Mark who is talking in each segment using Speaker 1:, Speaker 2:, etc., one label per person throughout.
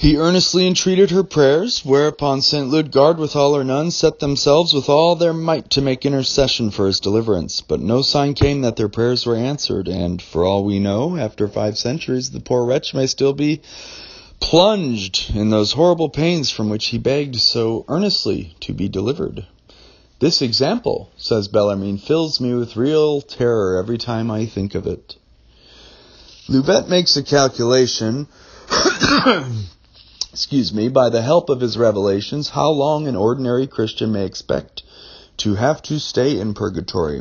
Speaker 1: He earnestly entreated her prayers, whereupon St. Ludgard with all her nuns set themselves with all their might to make intercession for his deliverance. But no sign came that their prayers were answered, and for all we know, after 5 centuries, the poor wretch may still be plunged in those horrible pains from which he begged so earnestly to be delivered. This example, says Bellarmine, fills me with real terror every time I think of it. Louvet makes a calculation by the help of his revelations, how long an ordinary Christian may expect to have to stay in purgatory.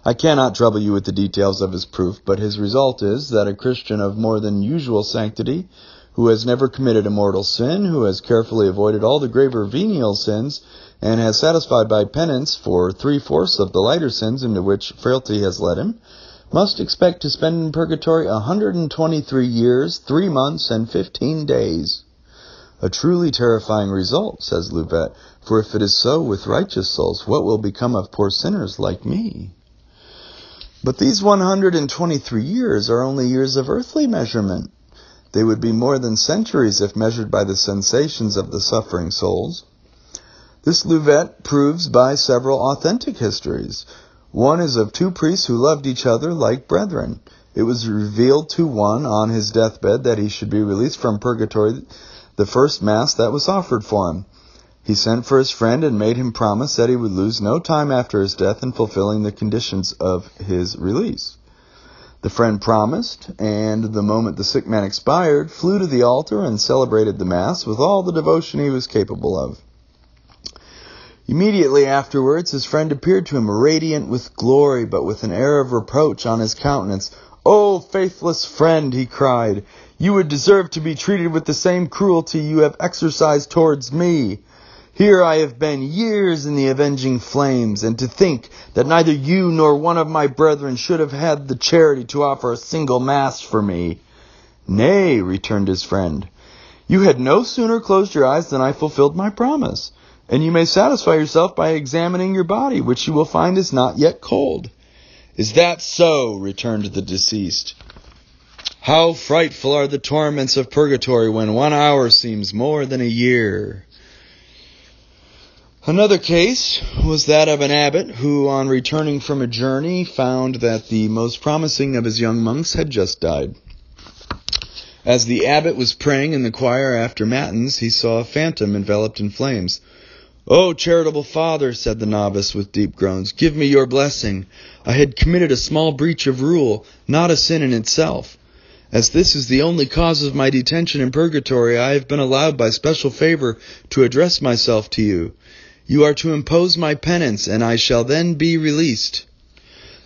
Speaker 1: I cannot trouble you with the details of his proof, but his result is that a Christian of more than usual sanctity, who has never committed a mortal sin, who has carefully avoided all the graver venial sins, and has satisfied by penance for 3/4 of the lighter sins into which frailty has led him, must expect to spend in purgatory 123 years, 3 months, and 15 days. A truly terrifying result, says Louvet, for if it is so with righteous souls, what will become of poor sinners like me? But these 123 years are only years of earthly measurement. They would be more than centuries if measured by the sensations of the suffering souls. This Louvet proves by several authentic histories. One is of 2 priests who loved each other like brethren. It was revealed to one on his deathbed that he should be released from purgatory the first Mass that was offered for him. He sent for his friend and made him promise that he would lose no time after his death in fulfilling the conditions of his release. The friend promised, and the moment the sick man expired, flew to the altar and celebrated the Mass with all the devotion he was capable of. Immediately afterwards, his friend appeared to him radiant with glory, but with an air of reproach on his countenance. "O faithless friend," he cried, "you would deserve to be treated with the same cruelty you have exercised towards me. Here I have been years in the avenging flames, and to think that neither you nor one of my brethren should have had the charity to offer a single Mass for me." "Nay," returned his friend, "you had no sooner closed your eyes than I fulfilled my promise. And you may satisfy yourself by examining your body, which you will find is not yet cold." "Is that so?" returned the deceased. "How frightful are the torments of purgatory when 1 hour seems more than a year." Another case was that of an abbot who, on returning from a journey, found that the most promising of his young monks had just died. As the abbot was praying in the choir after matins, he saw a phantom enveloped in flames. "O charitable Father," said the novice with deep groans, "give me your blessing. I had committed a small breach of rule, not a sin in itself. As this is the only cause of my detention in purgatory, I have been allowed by special favor to address myself to you. You are to impose my penance, and I shall then be released."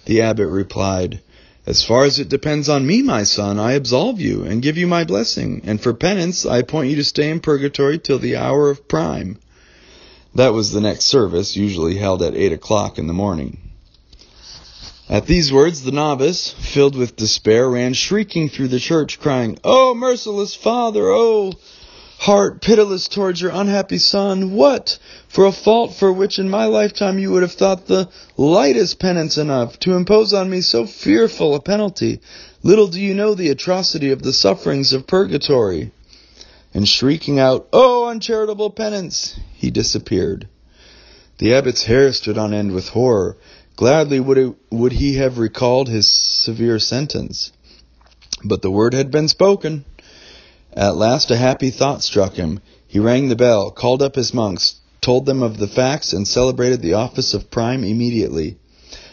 Speaker 1: The abbot replied, "As far as it depends on me, my son, I absolve you and give you my blessing, and for penance I appoint you to stay in purgatory till the hour of prime." That was the next service, usually held at 8 o'clock in the morning. At these words, the novice, filled with despair, ran shrieking through the church, crying, "O merciless Father, O heart pitiless towards your unhappy son, what, for a fault for which in my lifetime you would have thought the lightest penance enough, to impose on me so fearful a penalty? Little do you know the atrocity of the sufferings of purgatory." And shrieking out, "O uncharitable penance!" he disappeared. The abbot's hair stood on end with horror. Gladly would he have recalled his severe sentence. But the word had been spoken. At last a happy thought struck him. He rang the bell, called up his monks, told them of the facts, and celebrated the office of prime immediately.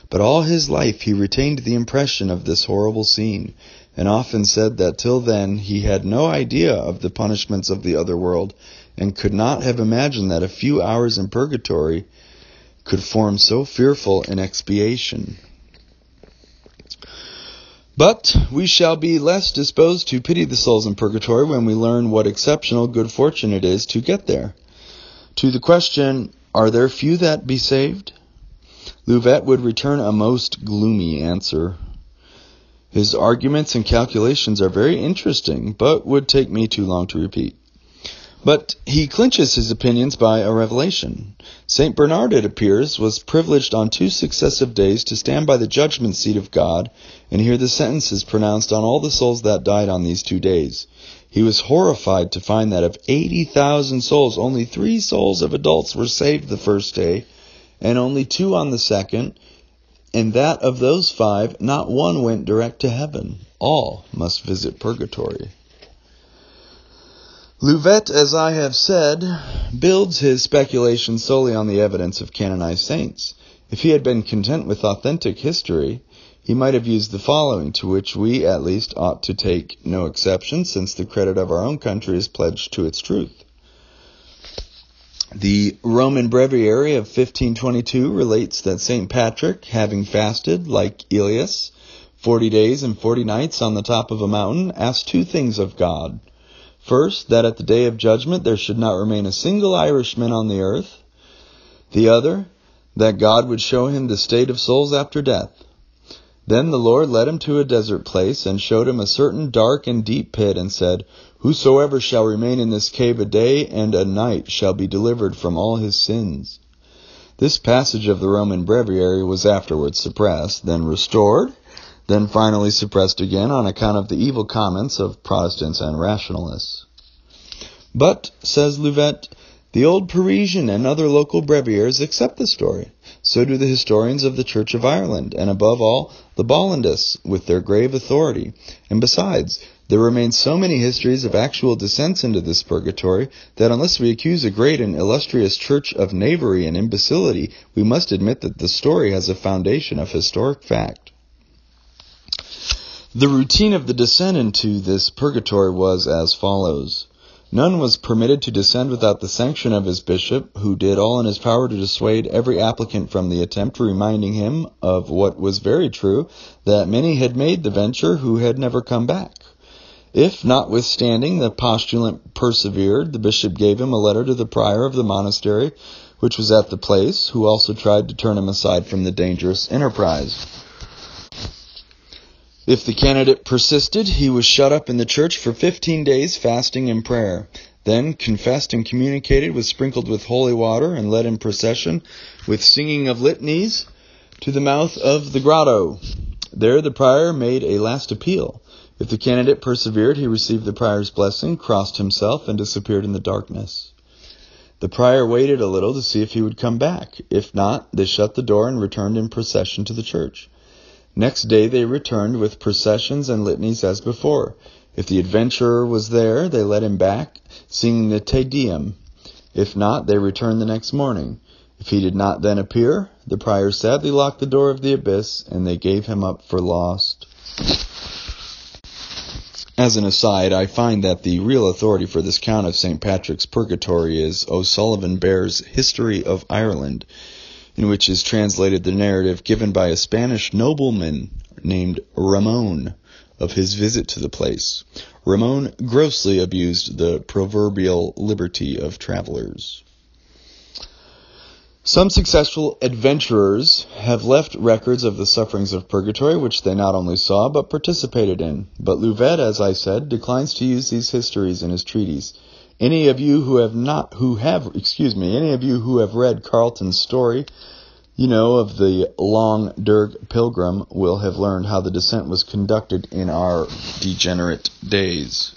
Speaker 1: But all his life he retained the impression of this horrible scene, and often said that till then he had no idea of the punishments of the other world, and could not have imagined that a few hours in purgatory could form so fearful an expiation. But we shall be less disposed to pity the souls in purgatory when we learn what exceptional good fortune it is to get there. To the question, "Are there few that be saved?" Louvet would return a most gloomy answer. His arguments and calculations are very interesting, but would take me too long to repeat. But he clinches his opinions by a revelation. St. Bernard, it appears, was privileged on 2 successive days to stand by the judgment seat of God and hear the sentences pronounced on all the souls that died on these 2 days. He was horrified to find that of 80,000 souls, only 3 souls of adults were saved the first day, and only 2 on the second, and that of those 5, not one went direct to heaven. All must visit purgatory. Louvet, as I have said, builds his speculation solely on the evidence of canonized saints. If he had been content with authentic history, he might have used the following, to which we, at least, ought to take no exception, since the credit of our own country is pledged to its truth. The Roman Breviary of 1522 relates that St. Patrick, having fasted, like Elias, 40 days and 40 nights on the top of a mountain, asked 2 things of God. First, that at the day of judgment there should not remain a single Irishman on the earth. The other, that God would show him the state of souls after death. Then the Lord led him to a desert place, and showed him a certain dark and deep pit, and said, Whosoever shall remain in this cave a day and a night shall be delivered from all his sins. This passage of the Roman Breviary was afterwards suppressed, then restored, then finally suppressed again on account of the evil comments of Protestants and rationalists. But, says Louvet, the old Parisian and other local breviaries accept the story. So do the historians of the Church of Ireland, and above all, the Bollandists, with their grave authority. And besides, there remain so many histories of actual descents into this purgatory, that unless we accuse a great and illustrious church of knavery and imbecility, we must admit that the story has a foundation of historic fact. The routine of the descent into this purgatory was as follows. None was permitted to descend without the sanction of his bishop, who did all in his power to dissuade every applicant from the attempt, reminding him of what was very true, that many had made the venture who had never come back. If, notwithstanding, the postulant persevered, the bishop gave him a letter to the prior of the monastery, which was at the place, who also tried to turn him aside from the dangerous enterprise. If the candidate persisted, he was shut up in the church for 15 days, fasting and prayer. Then, confessed and communicated, was sprinkled with holy water, and led in procession, with singing of litanies, to the mouth of the grotto. There the prior made a last appeal. If the candidate persevered, he received the prior's blessing, crossed himself, and disappeared in the darkness. The prior waited a little to see if he would come back. If not, they shut the door and returned in procession to the church. Next day they returned with processions and litanies as before. If the adventurer was there, they led him back, singing the Te Deum. If not, they returned the next morning. If he did not then appear, the prior sadly locked the door of the abyss, and they gave him up for lost. As an aside, I find that the real authority for this count of St. Patrick's Purgatory is O'Sullivan Bear's History of Ireland, in which is translated the narrative given by a Spanish nobleman named Ramon of his visit to the place. Ramon grossly abused the proverbial liberty of travelers. Some successful adventurers have left records of the sufferings of purgatory, which they not only saw but participated in. But Louvet, as I said, declines to use these histories in his treatise. Any of you who have read Carleton's story, of the Long Derg Pilgrim, will have learned how the descent was conducted in our degenerate days.